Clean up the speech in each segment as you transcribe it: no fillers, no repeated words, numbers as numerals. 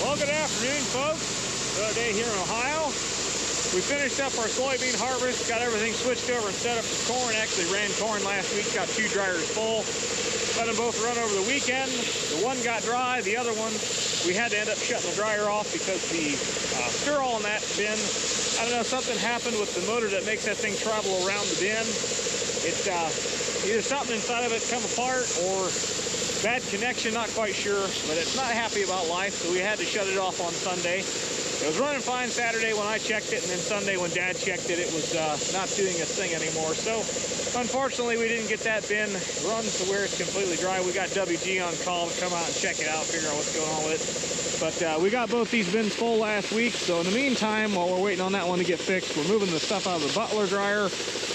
Well, good afternoon, folks. Another day here in Ohio. We finished up our soybean harvest, got everything switched over and set up for corn. Actually ran corn last week, got 2 dryers full. Let them both run over the weekend. The one got dry, the other one, we had to end up shutting the dryer off because the sterol in that bin, I don't know, something happened with the motor that makes that thing travel around the bin. It's either something inside of it come apart or bad connection, not quite sure, but it's not happy about life, so we had to shut it off on Sunday. It was running fine Saturday when I checked it, and then Sunday when Dad checked it, it was not doing its thing anymore. So, unfortunately, we didn't get that bin run to where it's completely dry. We got WG on call to come out and check it out, figure out what's going on with it. But we got both these bins full last week, so in the meantime, while we're waiting on that one to get fixed, we're moving the stuff out of the Butler dryer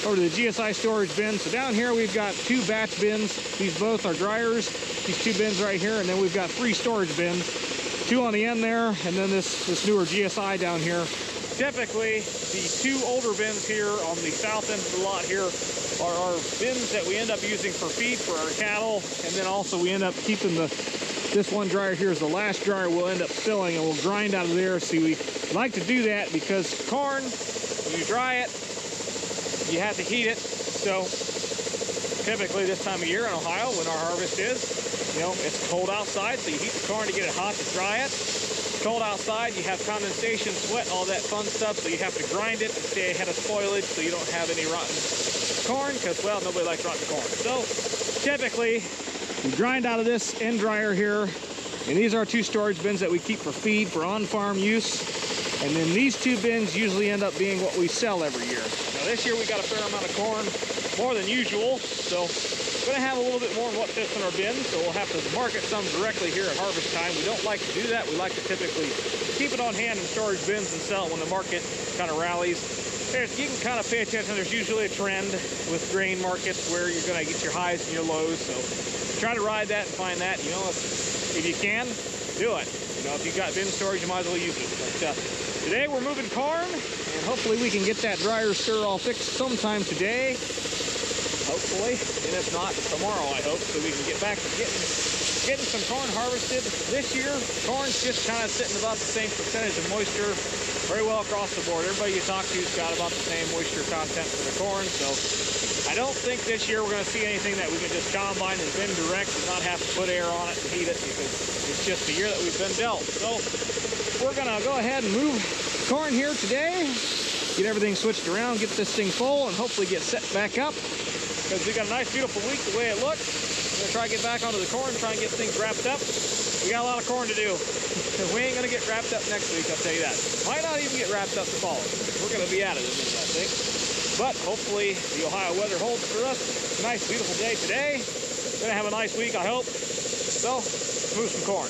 over to the GSI storage bin. So down here, we've got 2 batch bins. These both are dryers. These 2 bins right here, and then we've got 3 storage bins. 2 on the end there, and then this newer GSI down here. Typically, the 2 older bins here on the south end of the lot here are our bins that we end up using for feed for our cattle, and then also we end up keeping this one dryer here is the last dryer we'll end up filling, and we'll grind out of there. See, we like to do that because corn, when you dry it, you have to heat it. So typically this time of year in Ohio, when our harvest is, you know, it's cold outside, so you heat the corn to get it hot to dry it. It's cold outside, you have condensation, sweat, all that fun stuff, so you have to grind it to stay ahead of spoilage so you don't have any rotten corn, because, well, nobody likes rotten corn. So typically, we grind out of this end dryer here, and these are 2 storage bins that we keep for feed for on-farm use. And then these 2 bins usually end up being what we sell every year. Now this year we got a fair amount of corn, more than usual, so we're going to have a little bit more of what fits in our bins, so we'll have to market some directly here at harvest time. We don't like to do that. We like to typically keep it on hand in storage bins and sell it when the market kind of rallies. You can kind of pay attention. There's usually a trend with grain markets where you're going to get your highs and your lows, so try to ride that and find that. You know, if you can, do it. You know, if you've got bin storage, you might as well use it. But today we're moving corn, and hopefully we can get that dryer stir all fixed sometime today. Hopefully, and if not, tomorrow, I hope, so we can get back to getting some corn harvested. This year, corn's just kind of sitting about the same percentage of moisture very well across the board. Everybody you talk to's got about the same moisture content for the corn, so I don't think this year we're going to see anything that we can just combine and bin direct and not have to put air on it to heat it, because it's just the year that we've been dealt. So we're going to go ahead and move corn here today, get everything switched around, get this thing full, and hopefully get set back up. Because we got a nice, beautiful week the way it looks. We're going to try to get back onto the corn, try and get things wrapped up. We got a lot of corn to do. We ain't going to get wrapped up next week, I'll tell you that. Might not even get wrapped up the following. We're going to be at it in a minute, I think. But hopefully the Ohio weather holds for us. Nice, beautiful day today. Going to have a nice week, I hope. So, move some corn.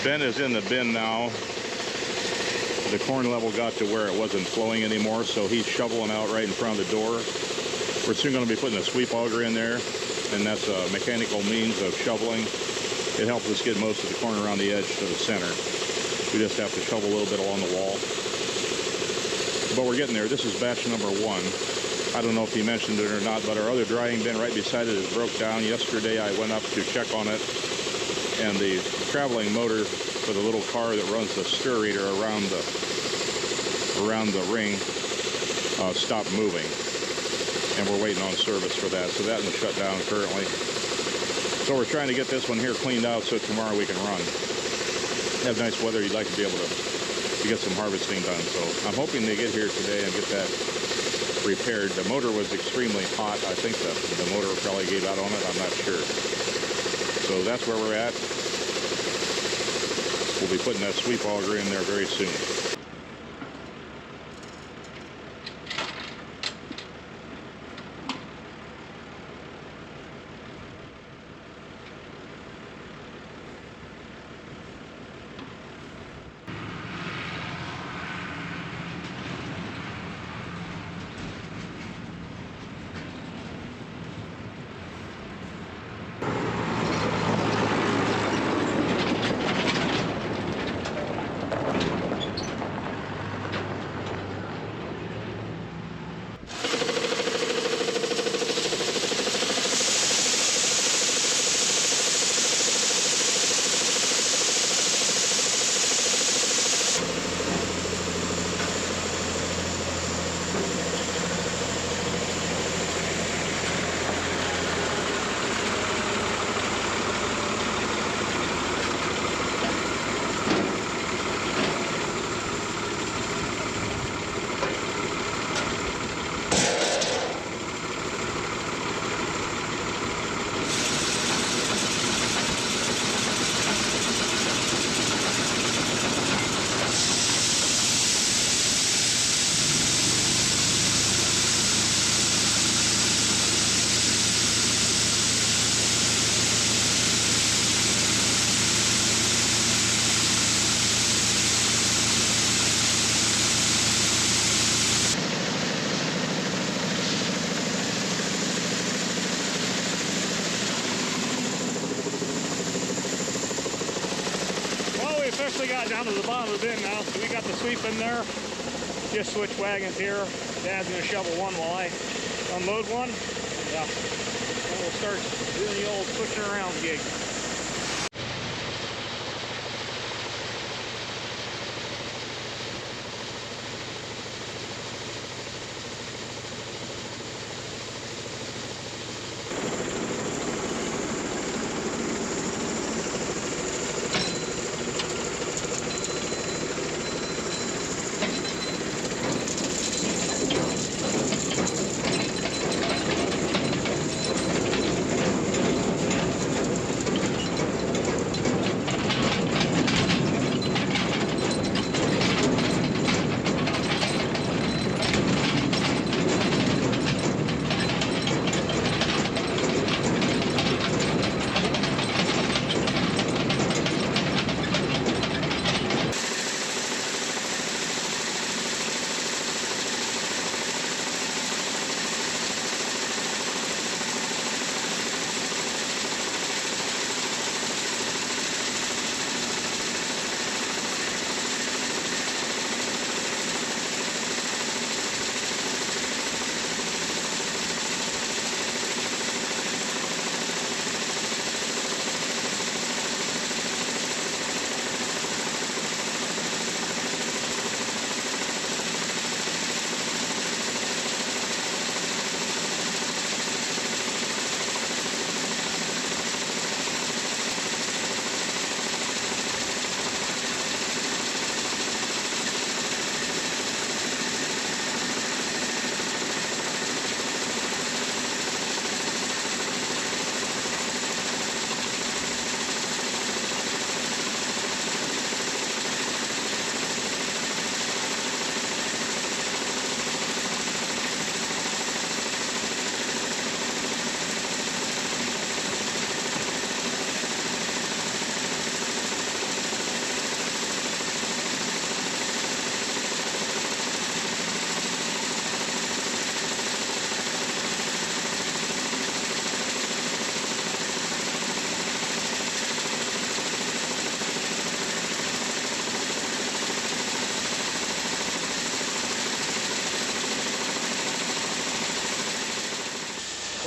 Ben is in the bin now. The corn level got to where it wasn't flowing anymore, so he's shoveling out right in front of the door. We're soon going to be putting a sweep auger in there, and that's a mechanical means of shoveling. It helps us get most of the corn around the edge to the center. We just have to shovel a little bit along the wall. But we're getting there. This is batch number 1. I don't know if he mentioned it or not, but our other drying bin right beside it is broke down. Yesterday I went up to check on it, and the traveling motor for the little car that runs the stir reader around the ring stopped moving, and we're waiting on service for that. So that one's shut down currently. So we're trying to get this one here cleaned out so tomorrow we can run. Have nice weather. You'd like to be able to get some harvesting done. So I'm hoping they get here today and get that repaired. The motor was extremely hot. I think the motor probably gave out on it. I'm not sure. So that's where we're at. We'll be putting that sweep auger in there very soon. Officially got down to the bottom of the bin now, so we got the sweep in there. Just switch wagons here. Dad's gonna shovel one while I unload one. Yeah, and we'll start doing the old switching around gig.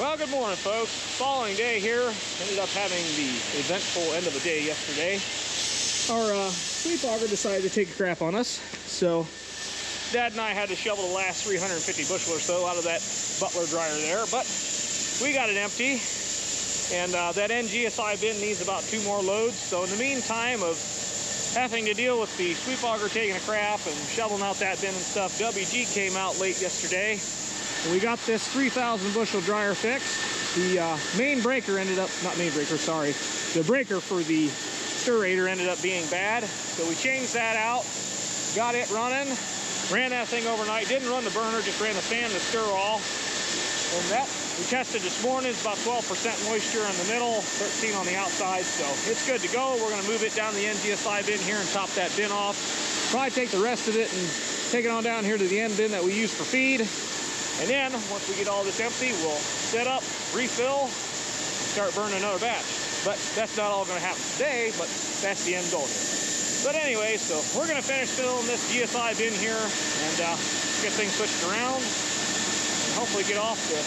Well, good morning, folks. Following day here. Ended up having the eventful end of the day yesterday. Our sweep auger decided to take a crap on us, so Dad and I had to shovel the last 350 bushel or so out of that Butler dryer there, but we got it empty, and that NGSI bin needs about 2 more loads. So in the meantime of having to deal with the sweep auger taking a crap and shoveling out that bin and stuff, WG came out late yesterday. We got this 3,000 bushel dryer fixed. The main breaker ended up, not main breaker, sorry. The breaker for the stirator ended up being bad. So we changed that out, got it running, ran that thing overnight. Didn't run the burner, just ran the fan and the stir all. And that, we tested this morning, it's about 12% moisture in the middle, 13 on the outside. So it's good to go. We're gonna move it down the NGSI bin here and top that bin off. Probably take the rest of it and take it on down here to the end bin that we use for feed. And then, once we get all this empty, we'll set up, refill, start burning another batch. But that's not all going to happen today, but that's the end goal here. But anyway, so we're going to finish filling this GSI bin here and get things switched around and hopefully get off to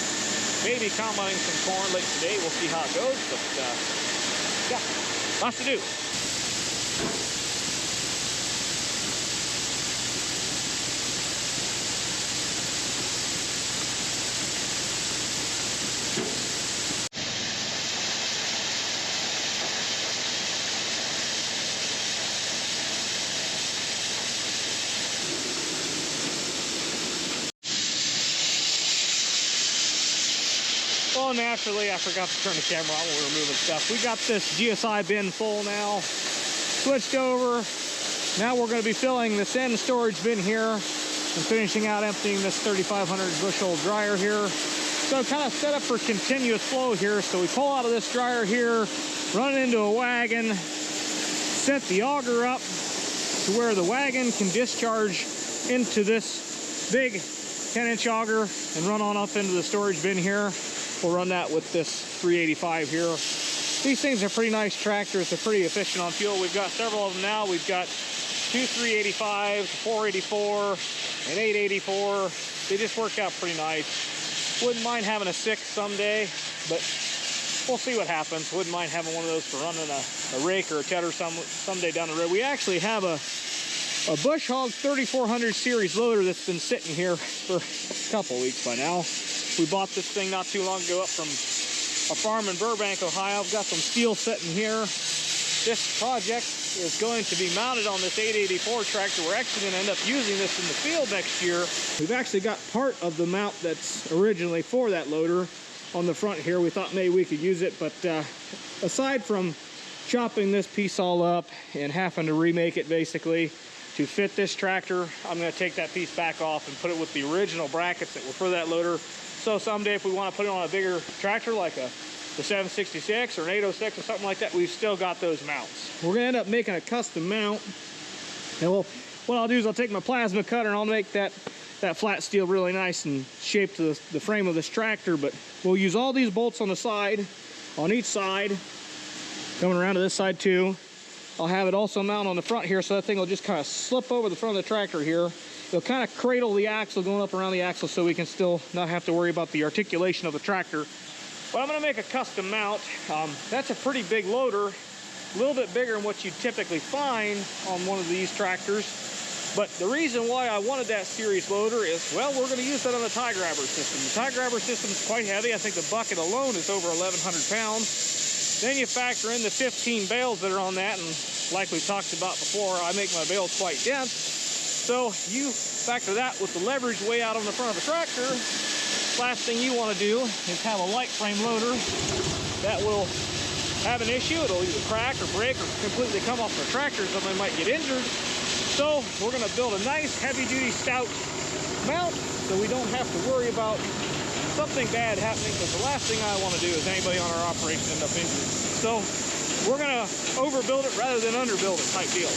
maybe combining some corn late today. We'll see how it goes, but yeah, lots to do. Well, naturally, I forgot to turn the camera on when we were moving stuff. We got this GSI bin full now, switched over. Now we're going to be filling this end storage bin here and finishing out emptying this 3,500 bushel dryer here. So kind of set up for continuous flow here. So we pull out of this dryer here, run it into a wagon, set the auger up to where the wagon can discharge into this big 10-inch auger and run on up into the storage bin here. We'll run that with this 385 here. These things are pretty nice tractors. They're pretty efficient on fuel. We've got several of them now. We've got 2 385s, 484, and 884. They just work out pretty nice. Wouldn't mind having a 6 someday, but we'll see what happens. Wouldn't mind having one of those for running a rake or a tedder someday down the road. We actually have a Bush Hog 3400 series loader that's been sitting here for a couple weeks by now. We bought this thing not too long ago up from a farm in Burbank, Ohio. I've got some steel sitting here. This project is going to be mounted on this 884 tractor. We're actually going to end up using this in the field next year. We've actually got part of the mount that's originally for that loader on the front here. We thought maybe we could use it, but aside from chopping this piece all up and having to remake it basically to fit this tractor, I'm going to take that piece back off and put it with the original brackets that were for that loader. So someday if we want to put it on a bigger tractor like the 766 or an 806 or something like that, we've still got those mounts. We're going to end up making a custom mount. And what I'll do is I'll take my plasma cutter and I'll make that flat steel really nice and shaped to the frame of this tractor. But we'll use all these bolts on the side, on each side, coming around to this side too. I'll have it also mount on the front here so that thing will just kind of slip over the front of the tractor here. It'll kind of cradle the axle going up around the axle so we can still not have to worry about the articulation of the tractor. But I'm going to make a custom mount. That's a pretty big loader, a little bit bigger than what you typically find on one of these tractors. But the reason why I wanted that series loader is, well, we're going to use that on the tie grabber system. The tie grabber system is quite heavy. I think the bucket alone is over 1,100 pounds. Then you factor in the 15 bales that are on that, and like we've talked about before, I make my bales quite dense. So you factor that with the leverage way out on the front of the tractor. Last thing you want to do is have a light frame loader that will have an issue. It'll either crack or break or completely come off the tractor, so they might get injured. So we're going to build a nice heavy-duty stout mount so we don't have to worry about something bad happening, because the last thing I want to do is anybody on our operation end up injured. So we're going to overbuild it rather than underbuild it type deal.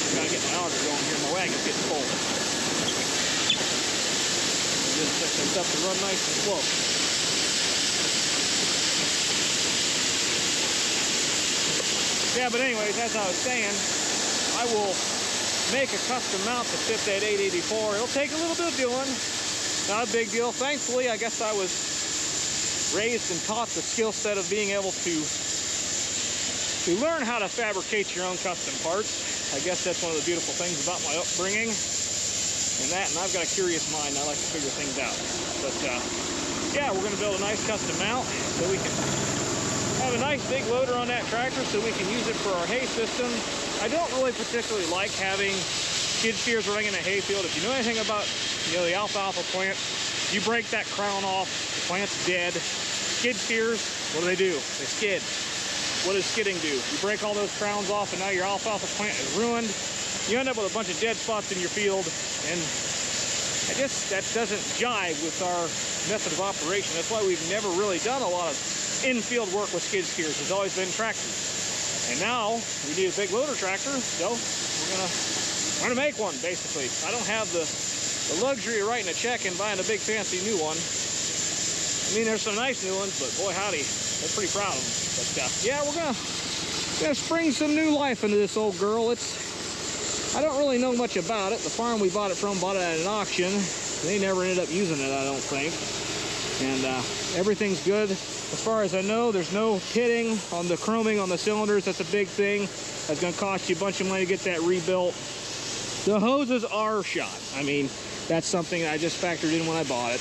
Gotta get my auger going here. My wagon's getting full. Just set this up to run nice and slow. Yeah, but anyways, as I was saying, I will make a custom mount to fit that 884. It'll take a little bit of doing. Not a big deal. Thankfully, I guess I was raised and taught the skill set of being able to learn how to fabricate your own custom parts. I guess that's one of the beautiful things about my upbringing. And I've got a curious mind. I like to figure things out. But yeah, we're going to build a nice custom mount so we can have a nice big loader on that tractor so we can use it for our hay system. I don't really particularly like having skid steers running in a hay field. If you know anything about, the alfalfa plant, you break that crown off, the plant's dead. Skid steers, what do? They skid. What does skidding do? You break all those crowns off and now your alfalfa plant is ruined. You end up with a bunch of dead spots in your field, and that doesn't jive with our method of operation. That's why we've never really done a lot of in-field work with skid steers. It's always been tractors. And now we need a big loader tractor, so we're gonna make one, basically. I don't have the luxury of writing a check and buying a big fancy new one. I mean, there's some nice new ones, but boy howdy, I'm pretty proud of them. But yeah, we're gonna spring some new life into this old girl. I don't really know much about it. The farm we bought it from bought it at an auction. They never ended up using it, I don't think. And everything's good. As far as I know, there's no pitting on the chroming on the cylinders. That's a big thing. That's gonna cost you a bunch of money to get that rebuilt. The hoses are shot. I mean, that's something I just factored in when I bought it.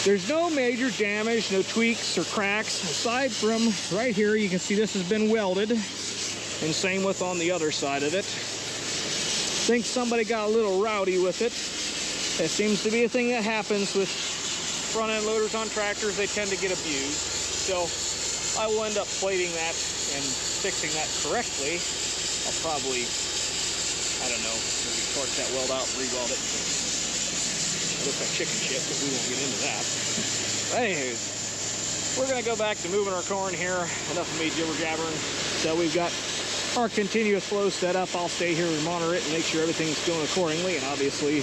There's no major damage, no tweaks or cracks. Aside from right here, you can see this has been welded. And same with on the other side of it. I think somebody got a little rowdy with it. That seems to be a thing that happens with front-end loaders on tractors. They tend to get abused. So I will end up plating that and fixing that correctly. I'll probably, I don't know, maybe torch that weld out and re-weld it. It looks like chicken shit, but we won't get into that. But anyways, we're gonna go back to moving our corn here. Enough of me jibber-jabbering. So we've got our continuous flow set up. I'll stay here and monitor it and make sure everything's going accordingly, and obviously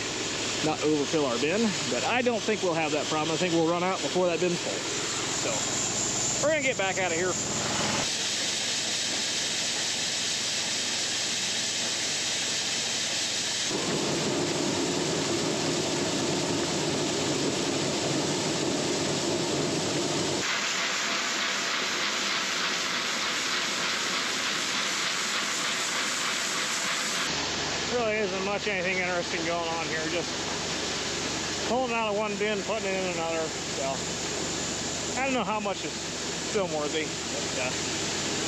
not overfill our bin. But I don't think we'll have that problem. I think we'll run out before that bin's full. So we're gonna get back out of here. Really isn't much anything interesting going on here. Just pulling out of one bin, putting it in another. So I don't know how much is film worthy, but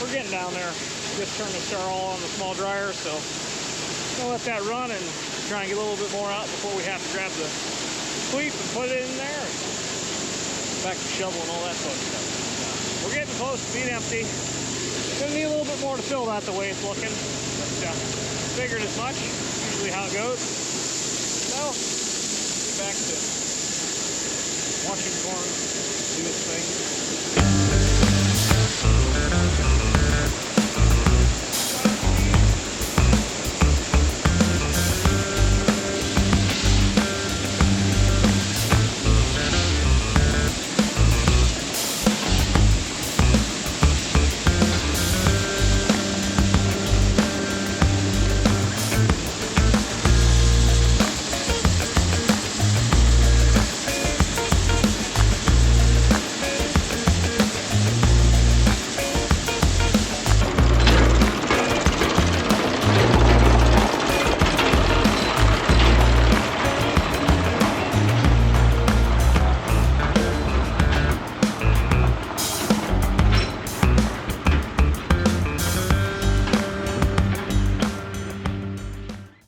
we're getting down there. Just turned the star all on the small dryer, so I'm gonna let that run and try and get a little bit more out before we have to grab the sweep and put it in there. Back to shovel and all that fun stuff. We're getting close to being empty. Gonna need a little bit more to fill that the way it's looking. But figured as much. Usually how it goes. So, get back to washing corn, do its thing.